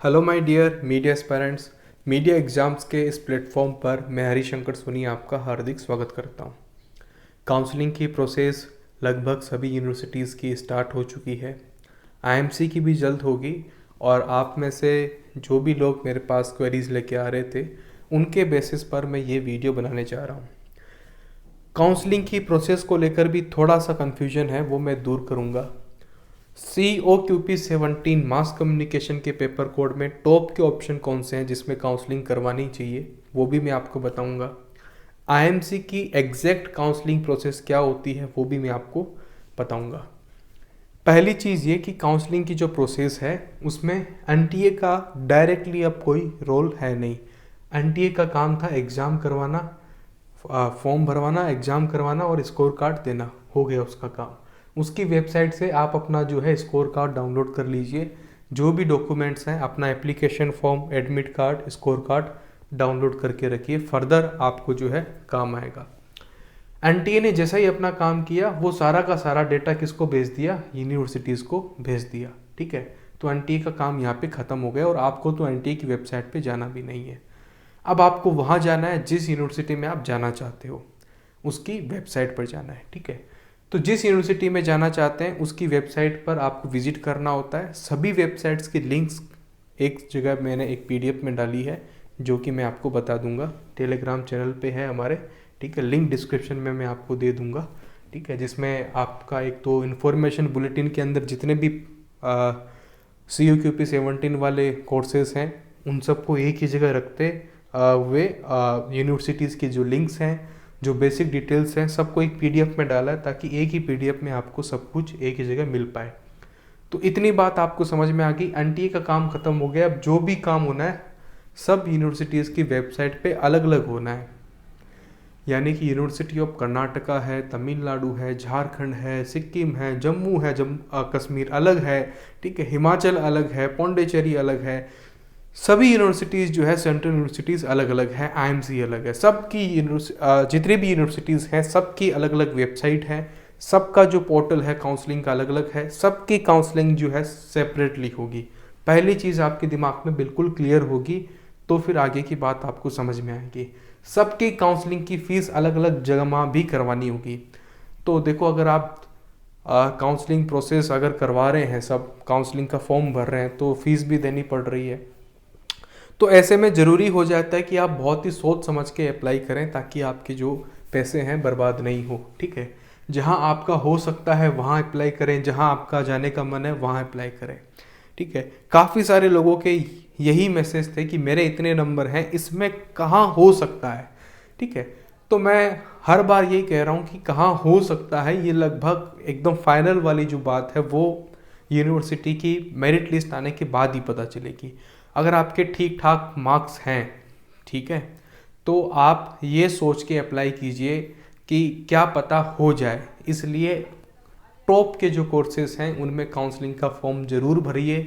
Hello my dear media aspirants. Media exams के इस platform पर मैं हरिशंकर सोनी आपका हार्दिक स्वागत करता हूं। काउंसलिंग की प्रोसेस लगभग सभी यूनिवर्सिटीज़ की स्टार्ट हो चुकी है। आईएमसी की भी जल्द होगी और आप में से जो भी लोग मेरे पास क्वेरीज लेके आ रहे थे उनके बेसिस पर मैं ये वीडियो बनाने जा रहा हूँ। काउंसलिंग की प्रोसेस को लेकर भी थोड़ा सा कन्फ्यूजन है, वो मैं दूर करूँगा। COQP 17 मास कम्युनिकेशन के पेपर कोड में टॉप के ऑप्शन कौन से हैं जिसमें काउंसलिंग करवानी चाहिए वो भी मैं आपको बताऊंगा। आईएमसी की एग्जैक्ट काउंसलिंग प्रोसेस क्या होती है वो भी मैं आपको बताऊंगा। पहली चीज़ ये कि काउंसलिंग की जो प्रोसेस है उसमें एनटीए का डायरेक्टली अब कोई रोल है नहीं। एनटीए का काम था एग्ज़ाम करवाना, फॉर्म भरवाना, एग्ज़ाम करवाना और स्कोर कार्ड देना, हो गया उसका काम। उसकी वेबसाइट से आप अपना जो है स्कोर कार्ड डाउनलोड कर लीजिए। जो भी डॉक्यूमेंट्स हैं, अपना application form, admit card, score card download करके रखिए, फर्दर आपको जो है काम आएगा। एनटीए ने जैसा ही अपना काम किया वो सारा का सारा डेटा किसको भेज दिया? यूनिवर्सिटीज़ को भेज दिया। ठीक है, तो एनटीए का काम यहाँ पे ख़त्म हो गया और आपको तो एनटीए की वेबसाइट पे जाना भी नहीं है। अब आपको वहाँ जाना है जिस यूनिवर्सिटी में आप जाना चाहते हो, उसकी वेबसाइट पर जाना है। ठीक है, तो जिस यूनिवर्सिटी में जाना चाहते हैं उसकी वेबसाइट पर आपको विजिट करना होता है। सभी वेबसाइट्स की लिंक्स एक जगह मैंने एक पीडीएफ में डाली है जो कि मैं आपको बता दूंगा। टेलीग्राम चैनल पे है हमारे, ठीक है, लिंक डिस्क्रिप्शन में मैं आपको दे दूंगा। ठीक है, जिसमें आपका एक तो इन्फॉर्मेशन बुलेटिन के अंदर जितने भी COQP 17 वाले कोर्सेज हैं उन सबको एक ही जगह रखते हुए यूनिवर्सिटीज़ की जो लिंक्स हैं, जो बेसिक डिटेल्स हैं, सबको एक पीडीएफ में डाला है ताकि एक ही पीडीएफ में आपको सब कुछ एक ही जगह मिल पाए। तो इतनी बात आपको समझ में आ गई। एनटीए का काम खत्म हो गया। अब जो भी काम होना है सब यूनिवर्सिटीज़ की वेबसाइट पे अलग अलग होना है। यानी कि यूनिवर्सिटी ऑफ कर्नाटका है, तमिलनाडु है, झारखंड है, सिक्किम है, जम्मू है, कश्मीर अलग है, ठीक है, हिमाचल अलग है, पौंडीचेरी अलग है। सभी यूनिवर्सिटीज़ जो है सेंट्रल यूनिवर्सिटीज़ अलग अलग है, आईएमसी अलग है। सबकी जितनी भी यूनिवर्सिटीज़ हैं सबकी अलग अलग वेबसाइट है, सबका जो पोर्टल है काउंसलिंग का अलग अलग है, सबकी काउंसलिंग जो है सेपरेटली होगी। पहली चीज़ आपके दिमाग में बिल्कुल क्लियर होगी तो फिर आगे की बात आपको समझ में आएगी। सबकी काउंसलिंग की फ़ीस अलग अलग जगह भी करवानी होगी। तो देखो, अगर आप काउंसलिंग प्रोसेस अगर करवा रहे हैं, सब काउंसलिंग का फॉर्म भर रहे हैं तो फीस भी देनी पड़ रही है। तो ऐसे में ज़रूरी हो जाता है कि आप बहुत ही सोच समझ के अप्लाई करें ताकि आपके जो पैसे हैं बर्बाद नहीं हो। ठीक है, जहां आपका हो सकता है वहां अप्लाई करें, जहां आपका जाने का मन है वहां अप्लाई करें। ठीक है, काफ़ी सारे लोगों के यही मैसेज थे कि मेरे इतने नंबर हैं, इसमें कहाँ हो सकता है। ठीक है, तो मैं हर बार यही कह रहा हूँ कि कहाँ हो सकता है, ये लगभग एकदम फाइनल वाली जो बात है वो यूनिवर्सिटी की मेरिट लिस्ट आने के बाद ही पता चलेगी। अगर आपके ठीक ठाक मार्क्स हैं, ठीक है, तो आप ये सोच के अप्लाई कीजिए कि क्या पता हो जाए। इसलिए टॉप के जो कोर्सेज हैं उनमें काउंसलिंग का फॉर्म ज़रूर भरिए,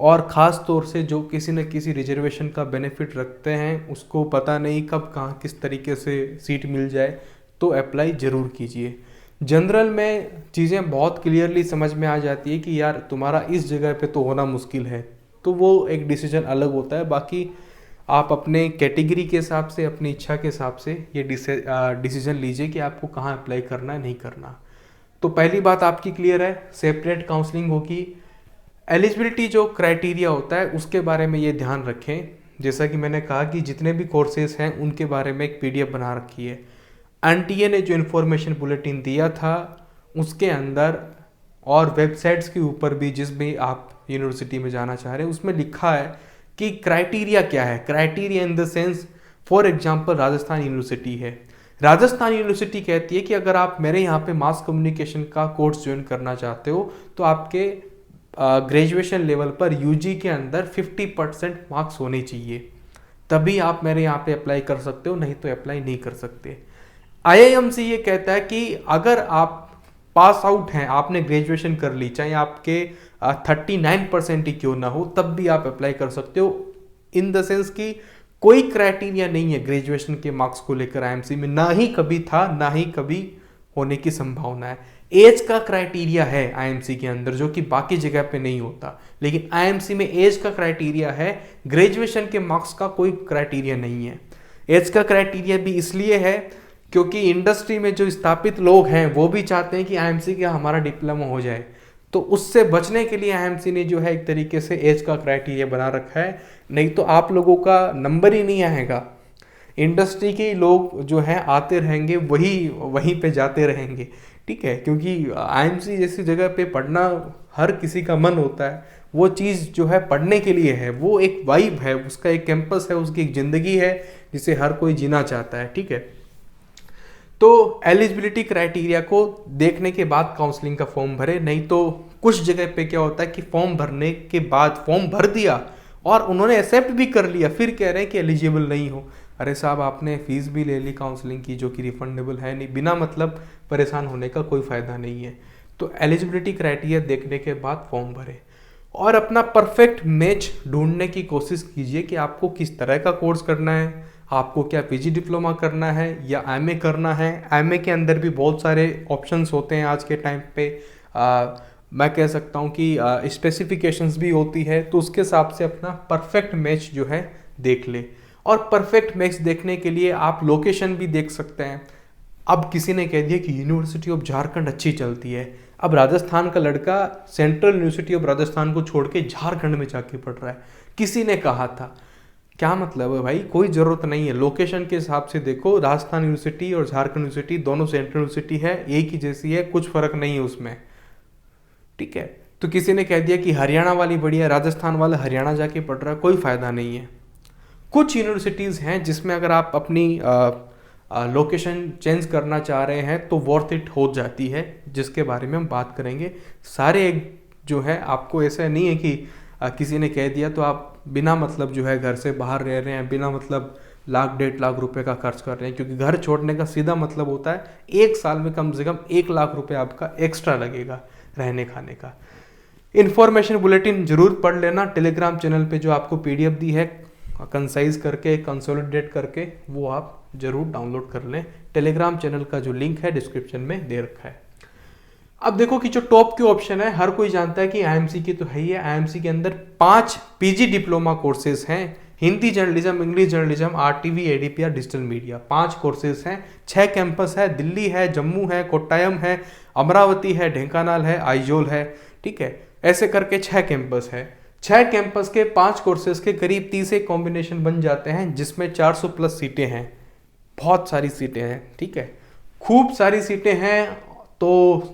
और ख़ास तौर से जो किसी न किसी रिजर्वेशन का बेनिफिट रखते हैं, उसको पता नहीं कब कहाँ किस तरीके से सीट मिल जाए, तो अप्लाई ज़रूर कीजिए। जनरल में चीज़ें बहुत क्लियरली समझ में आ जाती है कि यार तुम्हारा इस जगह पे तो होना मुश्किल है, तो वो एक डिसीजन अलग होता है। बाकी आप अपने कैटेगरी के हिसाब से, अपनी इच्छा के हिसाब से ये डिसीजन लीजिए कि आपको कहाँ अप्लाई करना है, नहीं करना। तो पहली बात आपकी क्लियर है, सेपरेट काउंसलिंग होगी। एलिजिबिलिटी जो क्राइटेरिया होता है उसके बारे में ये ध्यान रखें। जैसा कि मैंने कहा कि जितने भी कोर्सेज हैं उनके बारे में एक पीडीएफ बना रखी है। एनटीए ने जो इन्फॉर्मेशन बुलेटिन दिया था उसके अंदर और वेबसाइट्स के ऊपर भी, जिस भी आप यूनिवर्सिटी में जाना चाह रहे हैं, उसमें लिखा है कि क्राइटेरिया क्या है। Criteria in the sense, for example Rajasthan university है। राजस्थान यूनिवर्सिटी कहती है कि अगर आप मेरे यहाँ पे मास कम्युनिकेशन का कोर्स ज्वाइन करना चाहते हो तो आपके ग्रेजुएशन लेवल पर यूजी के अंदर 50% मार्क्स होने चाहिए, तभी आप मेरे यहाँ पे अप्लाई कर सकते हो, नहीं तो अप्लाई नहीं कर सकते। आईआईएमसी ये कहता है कि अगर आप पास आउट हैं, आपने ग्रेजुएशन कर ली, चाहे आपके 39% ही क्यों ना हो, तब भी आप अप्लाई कर सकते हो। इन द सेंस कि कोई क्राइटेरिया नहीं है ग्रेजुएशन के मार्क्स को लेकर आईएमसी में, ना ही कभी था, ना ही कभी होने की संभावना है। एज का क्राइटेरिया है आईएमसी के अंदर, जो कि बाकी जगह पे नहीं होता, लेकिन आईएमसी में एज का क्राइटेरिया है, ग्रेजुएशन के मार्क्स का कोई क्राइटेरिया नहीं है। एज का क्राइटेरिया भी इसलिए है क्योंकि इंडस्ट्री में जो स्थापित लोग हैं वो भी चाहते हैं कि आईएमसी का हमारा डिप्लोमा हो जाए, तो उससे बचने के लिए आईएमसी ने जो है एक तरीके से एज का क्राइटेरिया बना रखा है, नहीं तो आप लोगों का नंबर ही नहीं आएगा। इंडस्ट्री के लोग जो हैं आते रहेंगे, वहीं पे जाते रहेंगे, ठीक है, क्योंकि आईएमसी जैसी जगह पे पढ़ना हर किसी का मन होता है, वो चीज़ जो है पढ़ने के लिए है, वो एक वाइब है, उसका एक कैंपस है, उसकी एक ज़िंदगी है जिसे हर कोई जीना चाहता है, ठीक है। तो एलिजिबिलिटी क्राइटेरिया को देखने के बाद काउंसलिंग का फॉर्म भरे, नहीं तो कुछ जगह पे क्या होता है कि फॉर्म भरने के बाद फॉर्म भर दिया और उन्होंने एक्सेप्ट भी कर लिया, फिर कह रहे हैं कि एलिजिबल नहीं हो। अरे साहब, आपने फीस भी ले ली काउंसलिंग की जो कि रिफंडेबल है नहीं, बिना मतलब परेशान होने का कोई फ़ायदा नहीं है। तो एलिजिबिलिटी क्राइटेरिया देखने के बाद फॉर्म भरें और अपना परफेक्ट मैच ढूंढने की कोशिश कीजिए कि आपको किस तरह का कोर्स करना है, आपको क्या पीजी डिप्लोमा करना है या एमए करना है। एमए के अंदर भी बहुत सारे ऑप्शंस होते हैं आज के टाइम पे, मैं कह सकता हूँ कि स्पेसिफिकेशंस भी होती है, तो उसके हिसाब से अपना परफेक्ट मैच जो है देख ले। और परफेक्ट मैच देखने के लिए आप लोकेशन भी देख सकते हैं। अब किसी ने कह दिया कि यूनिवर्सिटी ऑफ झारखंड अच्छी चलती है, अब राजस्थान का लड़का सेंट्रल यूनिवर्सिटी ऑफ राजस्थान को छोड़ के झारखंड में जाके पढ़ रहा है, किसी ने कहा था। क्या मतलब है भाई, कोई ज़रूरत नहीं है, लोकेशन के हिसाब से देखो। राजस्थान यूनिवर्सिटी और झारखंड यूनिवर्सिटी दोनों सेंट्रल यूनिवर्सिटी है, एक ही जैसी है, कुछ फ़र्क नहीं है उसमें, ठीक है। तो किसी ने कह दिया कि हरियाणा वाली बढ़िया, राजस्थान वाला हरियाणा जाके पढ़ रहा है, कोई फ़ायदा नहीं है। कुछ यूनिवर्सिटीज़ हैं जिसमें अगर आप अपनी लोकेशन चेंज करना चाह रहे हैं तो वर्थ इट हो जाती है, जिसके बारे में हम बात करेंगे। सारे जो है आपको ऐसा नहीं है कि किसी ने कह दिया तो आप बिना मतलब जो है घर से बाहर रह रहे हैं, बिना मतलब 1-1.5 लाख रुपए का खर्च कर रहे हैं, क्योंकि घर छोड़ने का सीधा मतलब होता है 1 साल में कम से कम 1 लाख रुपए आपका एक्स्ट्रा लगेगा रहने खाने का। इन्फॉर्मेशन बुलेटिन जरूर पढ़ लेना, टेलीग्राम चैनल पे जो आपको पीडीएफ दी है कंसाइज करके, कंसोलिडेट करके, वो आप जरूर डाउनलोड कर लें। टेलीग्राम चैनल का जो लिंक है डिस्क्रिप्शन में दे रखा है। अब देखो कि जो टॉप के ऑप्शन है, हर कोई जानता है कि आईएमसी की तो है ही है। आईएमसी के अंदर 5 पीजी डिप्लोमा कोर्सेज हैं, Hindi journalism, English journalism, RTV, ADPR, digital media, 5 courses हैं। 6 कैंपस है, दिल्ली है, जम्मू है, कोट्टायम है, अमरावती है, ढेंकानाल है, आइजोल है, ठीक है। ऐसे करके 6 कैंपस है। 6 कैंपस के 5 कोर्सेज के करीब 30 एक कॉम्बिनेशन बन जाते हैं, जिसमें 400 प्लस सीटें हैं। बहुत सारी सीटें हैं, ठीक है, खूब सारी सीटें हैं। तो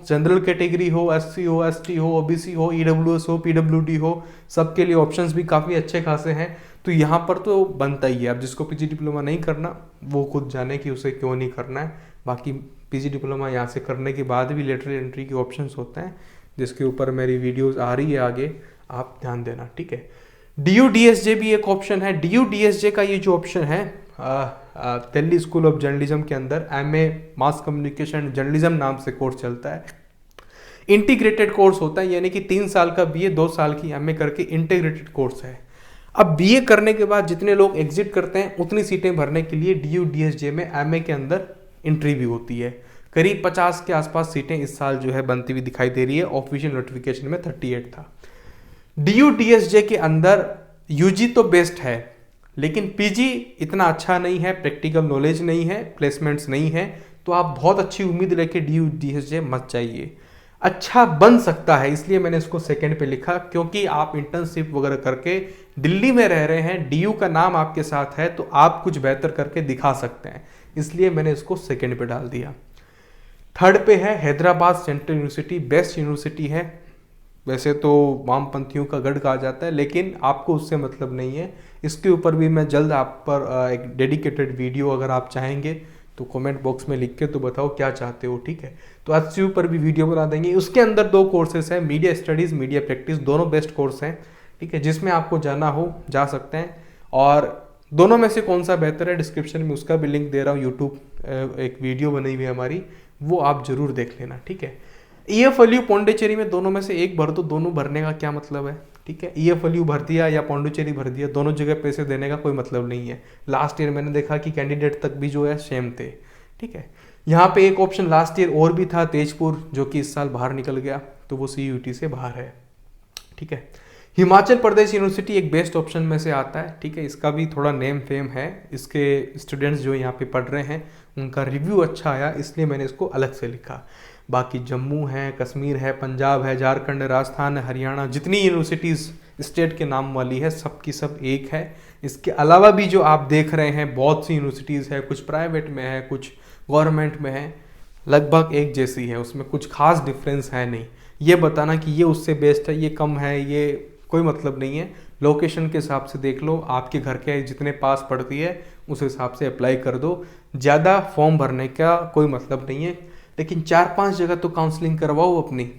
जनरल कैटेगरी हो, एससी हो, एसटी हो, ओबीसी हो, ईडब्ल्यूएस हो, पीडब्ल्यूडी हो, सबके लिए ऑप्शंस भी काफ़ी अच्छे खासे हैं। तो यहाँ पर तो बनता ही है। अब जिसको पीजी डिप्लोमा नहीं करना वो खुद जाने कि उसे क्यों नहीं करना है। बाकी पीजी डिप्लोमा यहाँ से करने के बाद भी लेटरल एंट्री के ऑप्शंस होते हैं, जिसके ऊपर मेरी वीडियोज़ आ रही है आगे, आप ध्यान देना, ठीक है। DU-DSJ भी एक ऑप्शन है। DU-DSJ का ये जो ऑप्शन है, दिल्ली स्कूल ऑफ जर्नलिज्म के अंदर एमए मास कम्युनिकेशन जर्नलिज्म नाम से कोर्स चलता है। इंटीग्रेटेड कोर्स होता है, यानी कि 3 साल का बीए, 2 साल की एमए करके इंटीग्रेटेड कोर्स है। अब बीए करने के बाद जितने लोग एग्जिट करते हैं उतनी सीटें भरने के लिए DU-DSJ में एमए के अंदर एंट्री भी होती है। करीब 50 के आसपास सीटें इस साल जो है बनती हुई दिखाई दे रही है। ऑफिशियल नोटिफिकेशन में 38 था। DU-DSJ के अंदर यूजी तो बेस्ट है, लेकिन पीजी इतना अच्छा नहीं है, प्रैक्टिकल नॉलेज नहीं है, प्लेसमेंट्स नहीं है, तो आप बहुत अच्छी उम्मीद लेके DU-DSJ मत जाइए। अच्छा बन सकता है, इसलिए मैंने इसको सेकंड पे लिखा, क्योंकि आप इंटर्नशिप वगैरह करके दिल्ली में रह रहे हैं, DU का नाम आपके साथ है, तो आप कुछ बेहतर करके दिखा सकते हैं, इसलिए मैंने इसको सेकंड पे डाल दिया। थर्ड पे है Hyderabad central university, best university है। वैसे तो वामपंथियों का गढ़ कहा जाता है, लेकिन आपको उससे मतलब नहीं है। इसके ऊपर भी मैं जल्द आप पर एक डेडिकेटेड वीडियो, अगर आप चाहेंगे तो कमेंट बॉक्स में लिख के तो बताओ क्या चाहते हो, ठीक है। तो HCU पर भी वीडियो बना देंगे। उसके अंदर 2 कोर्सेस हैं, मीडिया स्टडीज़, मीडिया प्रैक्टिस, दोनों बेस्ट कोर्स हैं, ठीक है। जिसमें आपको जाना हो जा सकते हैं, और दोनों में से कौन सा बेहतर है डिस्क्रिप्शन में उसका भी लिंक दे रहा हूँ। यूट्यूब एक वीडियो बनाई हुई है हमारी, वो आप जरूर देख लेना, ठीक है। EFLU पौंडीचेरी में दोनों में से एक भर दो, दोनों भरने का क्या मतलब है, ठीक है। EFLU भर दिया या पौंडीचेरी भर दिया, दोनों जगह पैसे देने का कोई मतलब नहीं है। लास्ट ईयर मैंने देखा कि कैंडिडेट तक भी जो है सेम थे, ठीक है। यहाँ पे एक ऑप्शन लास्ट ईयर और भी था तेजपुर, जो कि इस साल बाहर निकल गया, तो वो CUET से बाहर है। ठीक है, हिमाचल प्रदेश यूनिवर्सिटी एक बेस्ट ऑप्शन में से आता है। ठीक है, इसका भी थोड़ा नेम फेम है, इसके स्टूडेंट्स जो यहाँ पे पढ़ रहे हैं उनका रिव्यू अच्छा आया, इसलिए मैंने इसको अलग से लिखा। बाकी जम्मू है, कश्मीर है, पंजाब है, झारखंड है, राजस्थान है, हरियाणा, जितनी यूनिवर्सिटीज़ स्टेट के नाम वाली है सब की सब एक है। इसके अलावा भी जो आप देख रहे हैं बहुत सी यूनिवर्सिटीज़ है, कुछ प्राइवेट में है, कुछ गवर्नमेंट में है, लगभग एक जैसी है, उसमें कुछ खास डिफरेंस है नहीं। ये बताना कि ये उससे बेस्ट है, ये कम है, ये कोई मतलब नहीं है। लोकेशन के हिसाब से देख लो, आपके घर के जितने पास पड़ती है उस हिसाब से अप्लाई कर दो। ज़्यादा फॉर्म भरने का कोई मतलब नहीं है, लेकिन 4-5 जगह तो काउंसलिंग करवाओ अपनी।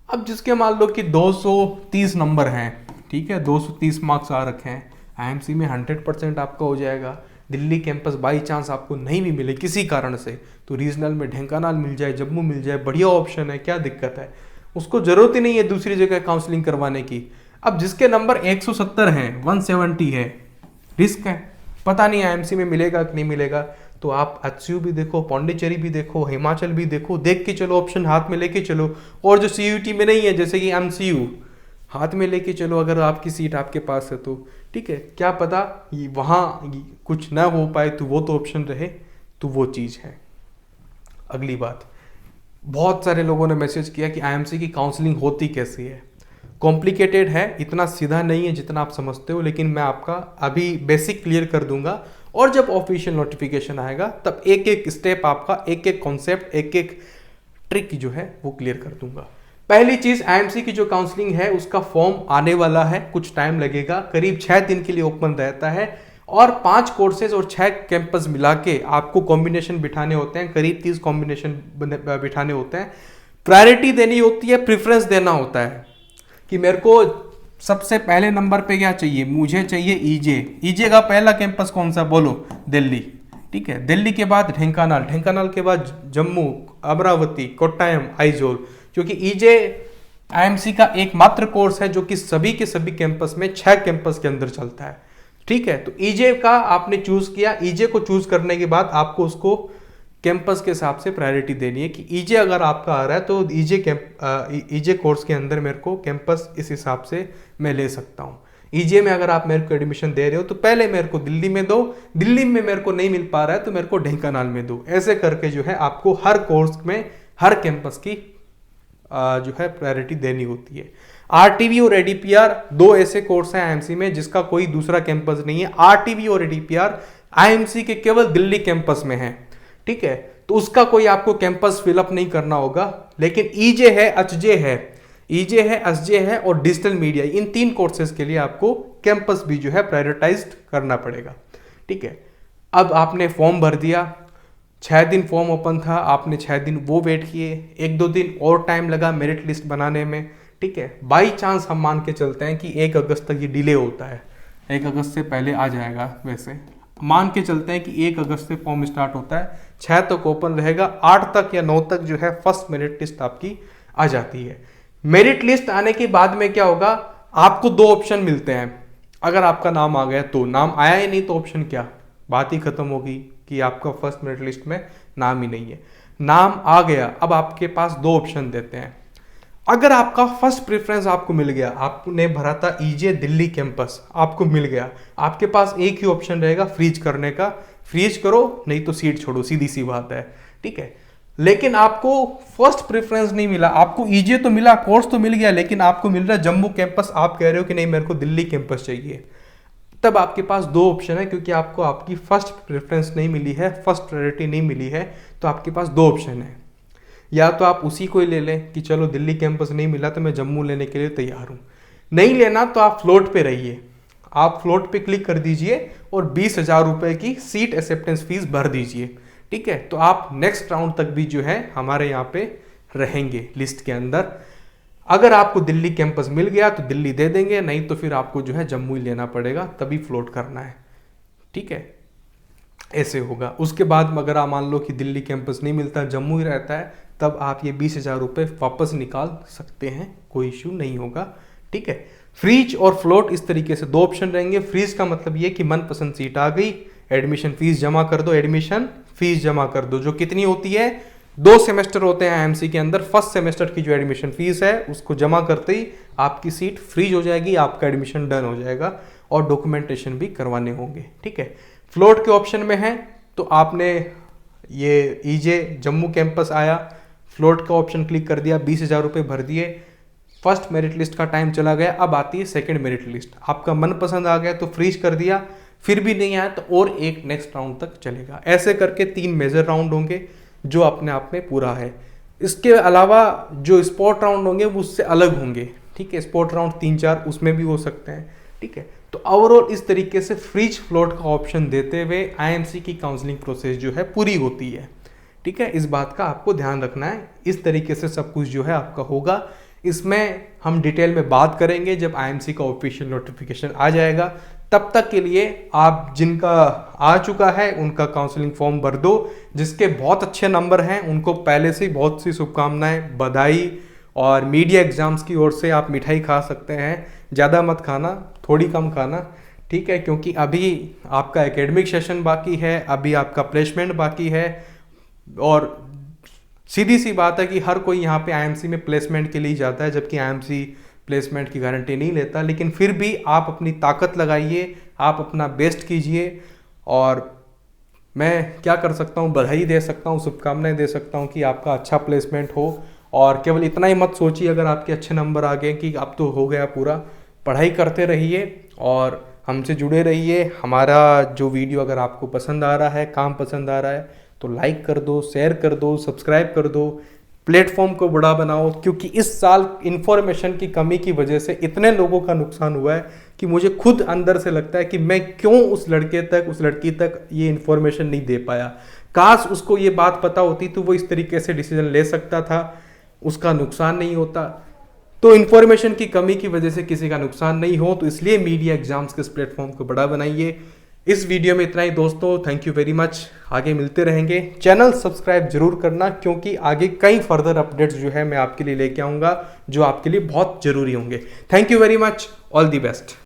अब जिसके मान लो कि 230 नंबर हैं, ठीक है, 230 मार्क्स आ रखे हैं, IMC में 100% आपका हो जाएगा। दिल्ली कैंपस बाई चांस आपको नहीं भी मिले किसी कारण से, तो रीजनल में ढेंकानाल मिल जाए, जम्मू मिल जाए, बढ़िया ऑप्शन है, क्या दिक्कत है। उसको जरूरत ही नहीं है दूसरी जगह काउंसलिंग करवाने की। अब जिसके नंबर 170 हैं, 170 है, रिस्क है, पता नहीं IMC में मिलेगा कि नहीं मिलेगा। तो आप HCU भी देखो, पौंडीचेरी भी देखो, हिमाचल भी देखो, देख के चलो, ऑप्शन हाथ में लेके चलो। और जो CUET में नहीं है, जैसे कि MCU, हाथ में लेके चलो अगर आपकी सीट आपके पास है तो। ठीक है, क्या पता वहाँ कुछ ना हो पाए तो वो तो ऑप्शन रहे, तो वो चीज़ है। अगली बात, बहुत सारे लोगों ने मैसेज किया कि IMC की काउंसलिंग होती कैसी है। कॉम्प्लिकेटेड है, इतना सीधा नहीं है जितना आप समझते हो, लेकिन मैं आपका अभी बेसिक क्लियर कर दूंगा, और जब ऑफिशियल नोटिफिकेशन आएगा तब एक एक स्टेप आपका, एक एक कॉन्सेप्ट, एक एक ट्रिक जो है वो क्लियर कर दूंगा। पहली चीज, IMC की जो काउंसलिंग है उसका फॉर्म आने वाला है, कुछ टाइम लगेगा, करीब 6 दिन के लिए ओपन रहता है, और 5 कोर्सेज और 6 कैंपस मिला के आपको कॉम्बिनेशन बिठाने होते हैं, करीब 30 कॉम्बिनेशन बिठाने होते हैं। प्रायोरिटी देनी होती है, प्रेफरेंस देना होता है कि मेरे को सबसे पहले नंबर पे क्या चाहिए, मुझे चाहिए ईजे का पहला कैंपस कौन सा, बोलो, दिल्ली। ठीक है, दिल्ली के बाद ढेंकानाल, ढेंकानाल के बाद जम्मू, अमरावती, कोट्टायम, आइजोल, क्योंकि ईजे IMC का एकमात्र कोर्स है जो कि सभी के सभी कैंपस में 6 कैंपस के अंदर चलता है। ठीक है, तो ईजे का आपने चूज किया, ईजे को चूज करने के बाद आपको उसको कैंपस के हिसाब से प्रायोरिटी देनी है कि ईजे अगर आपका आ रहा है तो ईजे कोर्स के अंदर मेरे को कैंपस इस हिसाब से मैं ले सकता हूँ। ईजे में अगर आप मेरे को एडमिशन दे रहे हो तो पहले मेरे को दिल्ली में दो, दिल्ली में मेरे को नहीं मिल पा रहा है तो मेरे को ढेंकानाल में दो। ऐसे करके जो है आपको हर कोर्स में, हर कैंपस की जो है प्रायोरिटी देनी होती है। RTV और ADPR 2 ऐसे कोर्स हैं IMC में जिसका कोई दूसरा कैंपस नहीं है। RTV और ADPR IMC के केवल दिल्ली कैंपस में है। ठीक है, तो उसका कोई आपको कैंपस फिलअप नहीं करना होगा। लेकिन ईजे है, ईजे है, एसजे है और डिजिटल मीडिया, इन 3 कोर्सेज के लिए आपको कैंपस भी जो है प्रायोरिटाइज्ड करना पड़ेगा। ठीक है, अब आपने फॉर्म भर दिया, 6 दिन फॉर्म ओपन था, आपने 6 दिन वो वेट किए, 1-2 दिन और टाइम लगा मेरिट लिस्ट बनाने में। ठीक है, बाई चांस हम मान के चलते हैं कि 1 अगस्त तक ये डिले होता है, 1 अगस्त से पहले आ जाएगा, वैसे मान के चलते हैं कि 1 अगस्त से फॉर्म स्टार्ट होता है, 6 तक ओपन रहेगा, 8 तक या 9 तक जो है फर्स्ट मेरिट लिस्ट आपकी आ जाती है। मेरिट लिस्ट आने के बाद में क्या होगा, आपको 2 ऑप्शन मिलते हैं। अगर आपका नाम आ गया तो, नाम आया ही नहीं तो ऑप्शन क्या, बात ही खत्म होगी कि आपका फर्स्ट मेरिट लिस्ट में नाम ही नहीं है। नाम आ गया, अब आपके पास 2 ऑप्शन देते हैं। अगर आपका फर्स्ट प्रेफरेंस आपको मिल गया, आपने भरा था ईजे दिल्ली कैंपस, आपको मिल गया, आपके पास एक ही ऑप्शन रहेगा फ्रीज करने का, फ्रीज करो नहीं तो सीट छोड़ो, सीधी सी बात है। ठीक है, लेकिन आपको फर्स्ट प्रेफरेंस नहीं मिला, आपको ईजे तो मिला, कोर्स तो मिल गया, लेकिन आपको मिल रहा है जम्मू कैंपस, आप कह रहे हो कि नहीं मेरे को दिल्ली कैंपस चाहिए। तब आपके पास 2 ऑप्शन है, क्योंकि आपको आपकी फर्स्ट प्रेफरेंस नहीं मिली है, फर्स्ट प्रायोरिटी नहीं मिली है, तो आपके पास 2 ऑप्शन है। या तो आप उसी को ही ले लें कि चलो दिल्ली कैंपस नहीं मिला तो मैं जम्मू लेने के लिए तैयार हूँ, नहीं लेना तो आप फ्लोट पे रहिए, आप फ्लोट पे क्लिक कर दीजिए और 20,000 रुपये की सीट एक्सेप्टेंस फीस भर दीजिए। ठीक है, तो आप नेक्स्ट राउंड तक भी जो है हमारे यहाँ पे रहेंगे लिस्ट के अंदर। अगर आपको दिल्ली कैंपस मिल गया तो दिल्ली दे देंगे, नहीं तो फिर आपको जो है जम्मू ही लेना पड़ेगा, तभी फ्लोट करना है। ठीक है, ऐसे होगा। उसके बाद अगर आप मान लो कि दिल्ली कैंपस नहीं मिलता, जम्मू ही रहता है, तब आप ये 20,000 रुपये वापस निकाल सकते हैं, कोई इश्यू नहीं होगा। ठीक है, फ्रीज और फ्लोट इस तरीके से 2 ऑप्शन रहेंगे। फ्रीज का मतलब ये कि मनपसंद सीट आ गई, एडमिशन फीस जमा कर दो, एडमिशन फीस जमा कर दो, जो कितनी होती है 2 सेमेस्टर होते हैं आईएमसी के अंदर। फर्स्ट सेमेस्टर की जो एडमिशन फीस है उसको जमा करते ही आपकी सीट फ्रीज हो जाएगी, आपका एडमिशन डन हो जाएगा और डॉक्यूमेंटेशन भी करवाने होंगे। ठीक है, फ्लोट के ऑप्शन में है तो आपने ये ईजे जम्मू कैंपस आया, फ्लोट का ऑप्शन क्लिक कर दिया, 20,000 रुपये भर दिए, फर्स्ट मेरिट लिस्ट का टाइम चला गया, अब आती है सेकंड मेरिट लिस्ट। आपका मन पसंद आ गया तो फ्रीज कर दिया, फिर भी नहीं आया तो और एक नेक्स्ट राउंड तक चलेगा। ऐसे करके 3 मेजर राउंड होंगे जो अपने आप में पूरा है। इसके अलावा जो स्पॉट राउंड होंगे वो उससे अलग होंगे। ठीक है, स्पॉट राउंड 3-4 उसमें भी हो सकते हैं। ठीक है, तो ओवरऑल इस तरीके से फ्रीज फ्लोट का ऑप्शन देते हुए आईएमसी की काउंसलिंग प्रोसेस जो है पूरी होती है। ठीक है, इस बात का आपको ध्यान रखना है। इस तरीके से सब कुछ जो है आपका होगा। इसमें हम डिटेल में बात करेंगे जब आईएमसी का ऑफिशियल नोटिफिकेशन आ जाएगा। तब तक के लिए आप जिनका आ चुका है उनका काउंसलिंग फॉर्म भर दो। जिसके बहुत अच्छे नंबर हैं उनको पहले से ही बहुत सी शुभकामनाएं, बधाई। और मीडिया एग्जाम्स की ओर से आप मिठाई खा सकते हैं, ज़्यादा मत खाना, थोड़ी कम खाना। ठीक है, क्योंकि अभी आपका एकेडमिक सेशन बाकी है, अभी आपका प्लेसमेंट बाकी है। और सीधी सी बात है कि हर कोई यहाँ पे आईएमसी में प्लेसमेंट के लिए जाता है, जबकि आईएमसी प्लेसमेंट की गारंटी नहीं लेता। लेकिन फिर भी आप अपनी ताकत लगाइए, आप अपना बेस्ट कीजिए। और मैं क्या कर सकता हूँ, बधाई दे सकता हूँ, शुभकामनाएं दे सकता हूँ कि आपका अच्छा प्लेसमेंट हो। और केवल इतना ही मत सोचिए अगर आपके अच्छे नंबर आ गए कि अब तो हो गया पूरा। पढ़ाई करते रहिए और हमसे जुड़े रहिए। हमारा जो वीडियो अगर आपको पसंद आ रहा है, काम पसंद आ रहा है तो लाइक कर दो, शेयर कर दो, सब्सक्राइब कर दो, प्लेटफॉर्म को बड़ा बनाओ। क्योंकि इस साल इंफॉर्मेशन की कमी की वजह से इतने लोगों का नुकसान हुआ है कि मुझे खुद अंदर से लगता है कि मैं क्यों उस लड़के तक, उस लड़की तक ये इंफॉर्मेशन नहीं दे पाया। काश उसको ये बात पता होती तो वो इस तरीके से डिसीजन ले सकता था, उसका नुकसान नहीं होता। तो इंफॉर्मेशन की कमी की वजह से किसी का नुकसान नहीं हो, तो इसलिए मीडिया एग्जाम्स के इस प्लेटफॉर्म को बड़ा बनाइए। इस वीडियो में इतना ही दोस्तों, थैंक यू वेरी मच। आगे मिलते रहेंगे। चैनल सब्सक्राइब जरूर करना क्योंकि आगे कई फर्दर अपडेट्स जो है मैं आपके लिए लेके आऊँगा जो आपके लिए बहुत जरूरी होंगे। Thank you very much, all the best.